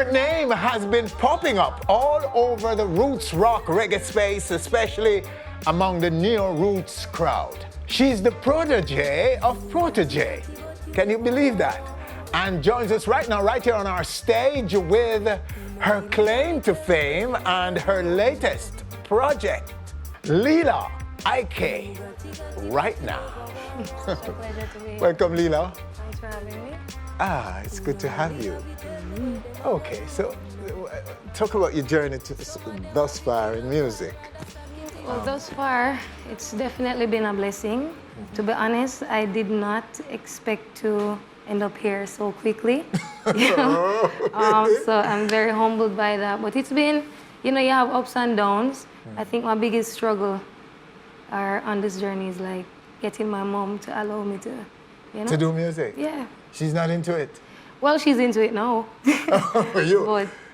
Her name has been popping up all over the roots rock reggae space, especially among the neo-roots crowd. She's the protege of Protoje. Can you believe that? And joins us right now, right here on our stage with her claim to fame and her latest project, Lila Ike, right now. Such a pleasure to be here. Welcome, Lila. Thanks for having me. It's good to have you. Okay, so talk about your journey thus far in music. Well, thus far, it's definitely been a blessing. To be honest, I did not expect to end up here so quickly. So I'm very humbled by that. But it's been, you have ups and downs. I think my biggest struggle on this journey is like getting my mom to allow me to, To do music? Yeah. She's not into it? Well, she's into it now.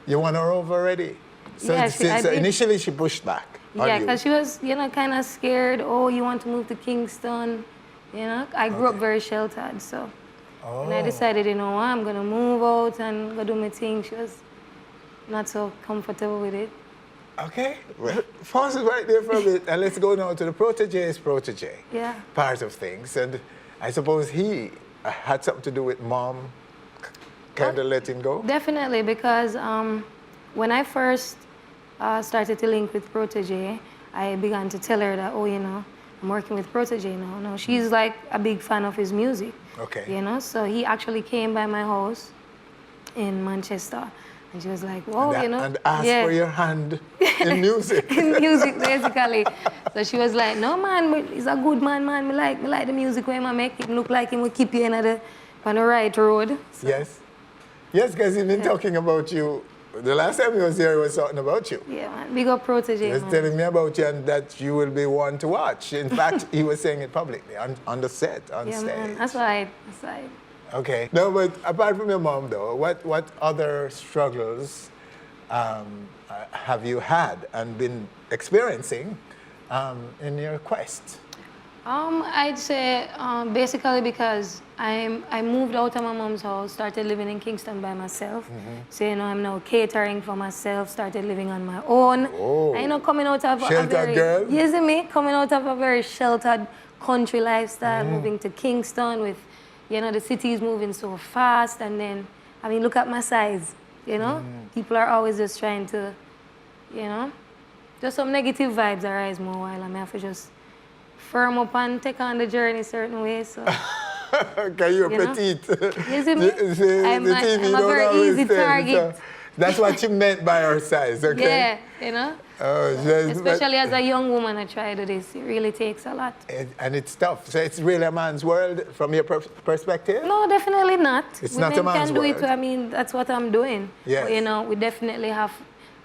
You won her over already? So, Yeah, so initially she pushed back. Yeah, because she was, kind of scared. Oh, you want to move to Kingston? I grew up very sheltered, so. And I decided, I'm going to move out and go do my thing. She was not so comfortable with it. Okay, well, pause it right there for a bit, and let's go now to the Protege's Protege. Yeah. Part of things, and I suppose he had something to do with mom kind of letting go? Definitely, because when I first started to link with Protege, I began to tell her that, I'm working with Protege now. No, she's like a big fan of his music. Okay. So he actually came by my house in Manchester. And she was like, whoa, And asked for your hand in music. In music, basically. So she was like, no, man, he's a good man. Me like the music where he make it look like him will keep you on the right road. So. Yes. Yes, because he's been talking about you. The last time he was here, he was talking about you. Yeah, man. Big up Protege, He was telling me about you and that you will be one to watch. In fact, he was saying it publicly, on the set, on stage. Man. That's right. Okay. No, but apart from your mom, though, what other struggles have you had and been experiencing in your quest? I'd say basically because I moved out of my mom's house, started living in Kingston by myself. So, I'm now catering for myself, started living on my own. Oh. And, coming out of sheltered a very... girl? You see me? Coming out of a very sheltered country lifestyle, moving to Kingston with, the city is moving so fast. And then, look at my size, People are always just trying to, just some negative vibes arise more while I have to just firm up and take on the journey certain ways. So. Okay, you're petite. You see me? I'm a very easy target. So that's what you meant by her size, okay? Yeah, Oh, especially as a young woman, I try to do this. It really takes a lot. And it's tough. So it's really a man's world from your perspective? No, definitely not. It's not a man's world. Women can do it. That's what I'm doing. Yes. But, we definitely have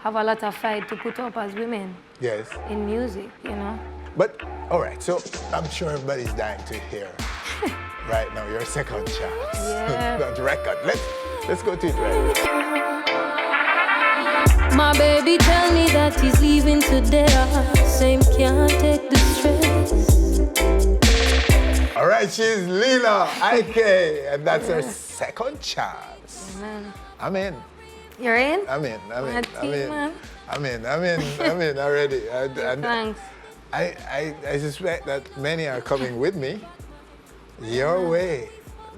a lot of fight to put up as women. Yes. In music, But, all right, so I'm sure everybody's dying to hear right now your second chance. Yeah. That record. Let's go to it right now. My baby tell me that he's leaving today. Same can't take the stress. All right, she's Lila Ike, and that's her second chance. I'm in. You're in? I'm in already. Thanks. I suspect that many are coming with me. Your way,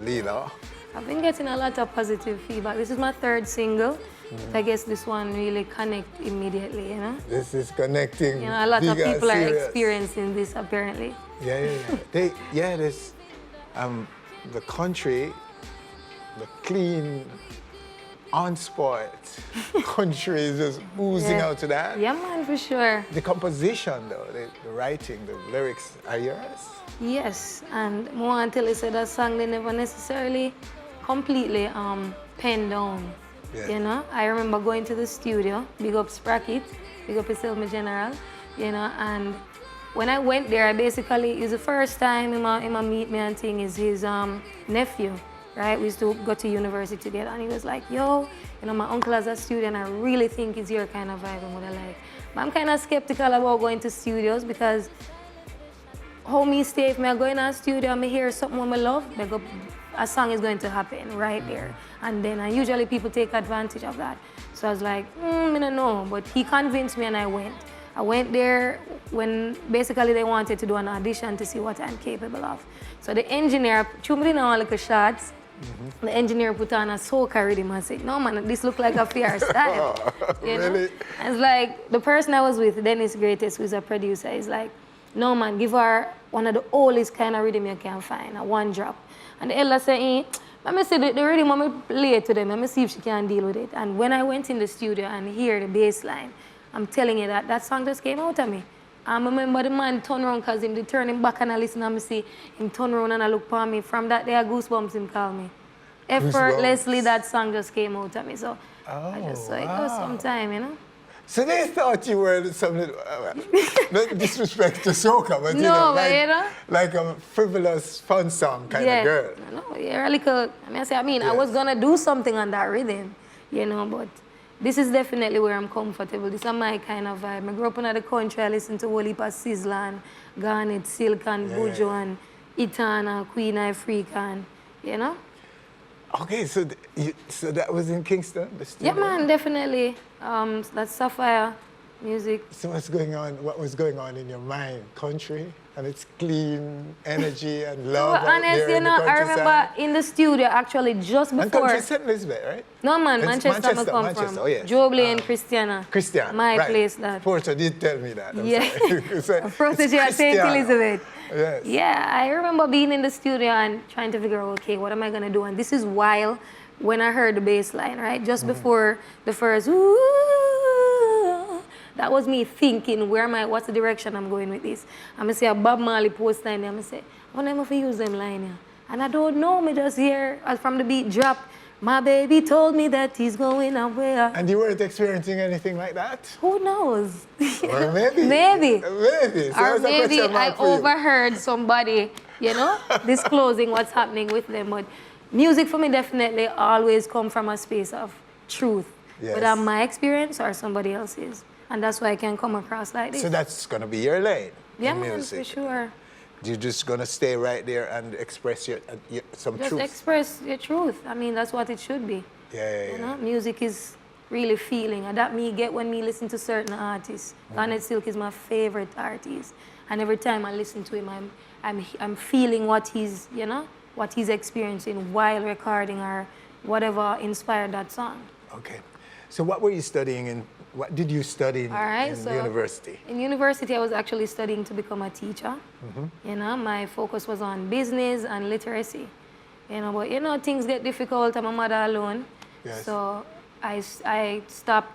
Lila. I've been getting a lot of positive feedback. This is my third single. I guess this one really connect immediately, This is connecting. A lot of people are experiencing this apparently. Yeah. There's the country, the clean, unspoiled country is just oozing out to that. Yeah, man, for sure. The composition, though, the writing, the lyrics are yours? Yes, and more until I said that song, they never necessarily completely penned down. Yeah. I remember going to the studio, big up Sprocket, big up yourself, my general, and when I went there, it was the first time he meet me and thing is his nephew. Right, we used to go to university together, and he was like, yo, my uncle has a studio, and I really think it's your kind of vibe and what I like. But I'm kind of skeptical about going to studios because how me stay, if I go in a studio and I hear something I love, I go a song is going to happen right there. And then usually people take advantage of that. So I was like, I don't know. But he convinced me and I went. I went there when basically they wanted to do an audition to see what I'm capable of. So the engineer, me in all like shots, the engineer put on a soca rhythm and said, no man, this look like a fair style. You know? Really? And it's like, the person I was with, Dennis Greatest, who's a producer, is like, no man, give her one of the oldest kind of rhythm you can find, a one drop. And the elder said, let me see the rhythm, let me play it to them, let me see if she can deal with it. And when I went in the studio and hear the bass line, I'm telling you that song just came out of me. I remember the man turn around because him turn him back and I listen and I see him turn around and I look for me. From that day, goosebumps him call me. Effortlessly, that song just came out of me. So I just saw it go sometime, you know. So they thought you were something, no disrespect to soca, but like a frivolous, fun song kind of girl. No, you're a little, I was gonna do something on that rhythm, you know, but this is definitely where I'm comfortable. This is my kind of vibe. I grew up in the country. I listened to whole heap of Sizzla, Garnet, Silk, and Buju, and Itana, Queen African, you know? Okay, so so that was in Kingston, the studio? Yeah, man, definitely. That's Sapphire music. So what was going on in your mind? Country, and it's clean energy and love out honest, there you in know, the I remember in the studio actually just before. And country St. Elizabeth, right? No, man, It's Manchester I come Manchester, from. oh yes. Jobley and Christiana. Christiana, My right. place, that. Porter did tell me that. Protege at St. Elizabeth. Yes. Yeah, I remember being in the studio and trying to figure out, okay, what am I gonna do? And this is while when I heard the bass line, right? Just before the first ooh, that was me thinking, what's the direction I'm going with this? I'm gonna say a Bob Marley post line, I'm gonna say, when am I gonna use them line here? And I don't know, me just hear from the beat drop, my baby told me that he's going away. And you weren't experiencing anything like that? Who knows? Or maybe. Maybe. Maybe. So or maybe I overheard somebody, you know, disclosing what's happening with them. But music for me definitely always come from a space of truth. Yes. Whether my experience or somebody else's. And that's why I can come across like this. So that's going to be your lane yeah, in man, music. for sure. You're just going to stay right there and express some truth. Just express your truth. I mean, that's what it should be. Yeah. You know, music is really feeling. And that me get when me listen to certain artists. Garnet Silk is my favorite artist. And every time I listen to him, I'm feeling what he's, you know, what he's experiencing while recording or whatever inspired that song. Okay. So what were you studying in? What did you study in university? In university, I was actually studying to become a teacher. You know, my focus was on business and literacy. You know, but you know, things get difficult. I'm a mother alone. Yes. So I stopped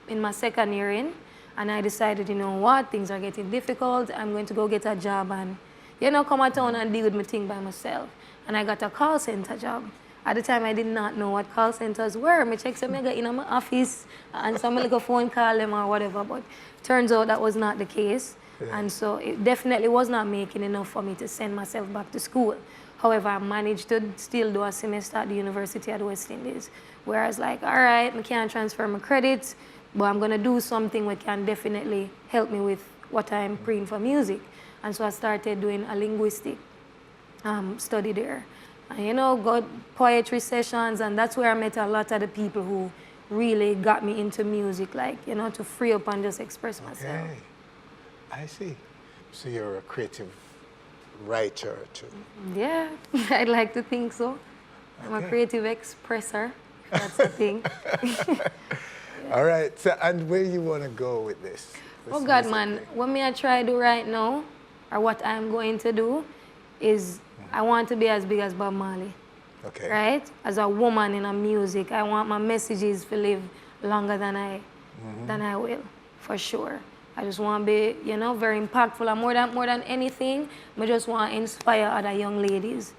in my second year in, and I decided, you know what, things are getting difficult. I'm going to go get a job and, you know, come to town and deal with my thing by myself. And I got a call center job. At the time, I did not know what call centers were. I checked some in my office and some like a phone call them or whatever, but turns out that was not the case. Yeah. And so it definitely was not making enough for me to send myself back to school. However, I managed to still do a semester at the University at the West Indies, where I was like, all right, I can't transfer my credits, but I'm gonna do something that can definitely help me with what I'm praying for music. And so I started doing a linguistic study there. And, you know, got poetry sessions, and that's where I met a lot of the people who really got me into music, like, you know, to free up and just express myself. Okay, I see. So you're a creative writer too? Yeah, I'd like to think so. I'm a creative expresser, that's the thing. All right, so, and where you want to go with this? Oh God, man, what me I try to do right now, or what I'm going to do, is I want to be as big as Bob Marley. Okay. Right? As a woman in a music, I want my messages to live longer than I will, for sure. I just want to be, you know, very impactful. And more than anything, I just want to inspire other young ladies.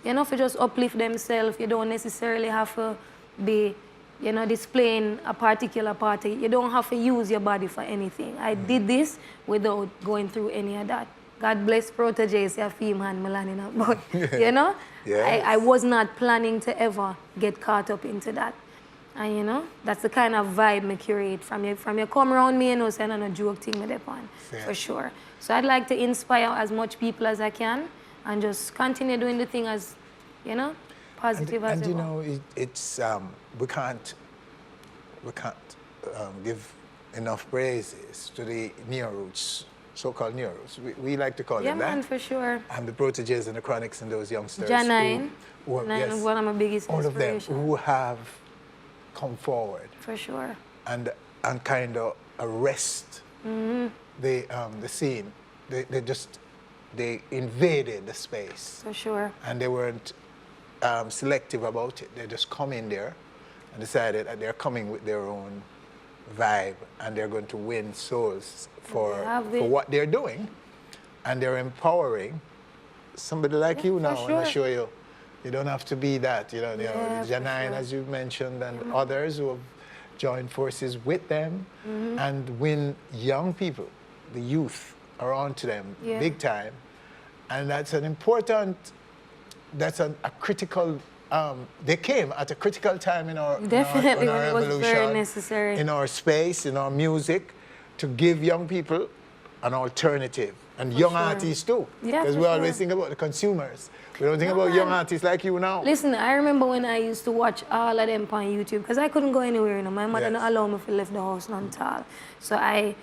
You know, to just uplift themselves. You don't necessarily have to be, you know, displaying a particular party. You don't have to use your body for anything. I did this without going through any of that. God bless Protege, say a female Melanina, but you know, yes. I was not planning to ever get caught up into that. And you know, that's the kind of vibe me curate from you come around me, you know, saying a joke thing with on, for sure. So I'd like to inspire as much people as I can and just continue doing the thing as, you know, positive as And ever. you know, it's we can't give enough praises to the neo roots, so-called neo roots. We like to call Yeah, them that. man, for sure. And the Proteges and the Chronics and those youngsters. Janine. who Janine is one of my biggest all of them inspirations. who have come forward For sure. and kind of arrest the scene. They invaded the space. For sure. And they weren't selective about it. They just come in there and decided that they're coming with their own vibe and they're going to win souls for what they're doing. And they're empowering somebody like you now. for And I sure. show you, you don't have to be that. You know, Yeah, for Janine, sure. as you mentioned, and others who have joined forces with them and win young people, the youth, are onto them Yeah. big time. And that's an important, that's a critical, they came at a critical time in our, Definitely, in our when it was evolution, very necessary. in our space, in our music, to give young people an alternative. And young sure. artists too. Yeah, Because for we always sure. think about the consumers. We don't think No, about young man. artists like you now. Listen, I remember when I used to watch all of them on YouTube because I couldn't go anywhere. You know, my mother Yes. didn't allow me to leave the house none at all. So I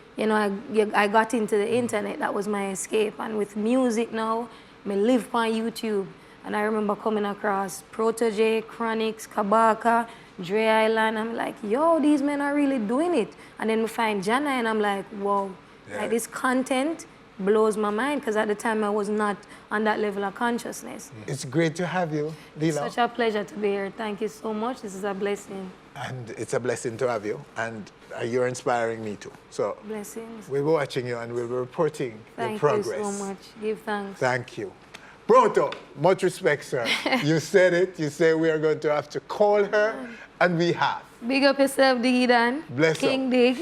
got into the internet. That was my escape. And with music now, I live on YouTube. And I remember coming across Protoje, Chronics, Kabaka, Dre Island. I'm like, yo, these men are really doing it. And then we find Jana and I'm like, whoa, Yeah. like this content blows my mind because at the time I was not on that level of consciousness. It's great to have you, Lila. Such a pleasure to be here. Thank you so much. This is a blessing. And it's a blessing to have you. And you're inspiring me too. So Blessings. we'll be watching you and we'll be reporting your Thank progress. you so much. Give thanks. Thank you. Proto, much respect, sir. You said it. You say we are going to have to call her, and we have. Big up yourself, Diggy Dan. Bless up. King Dig.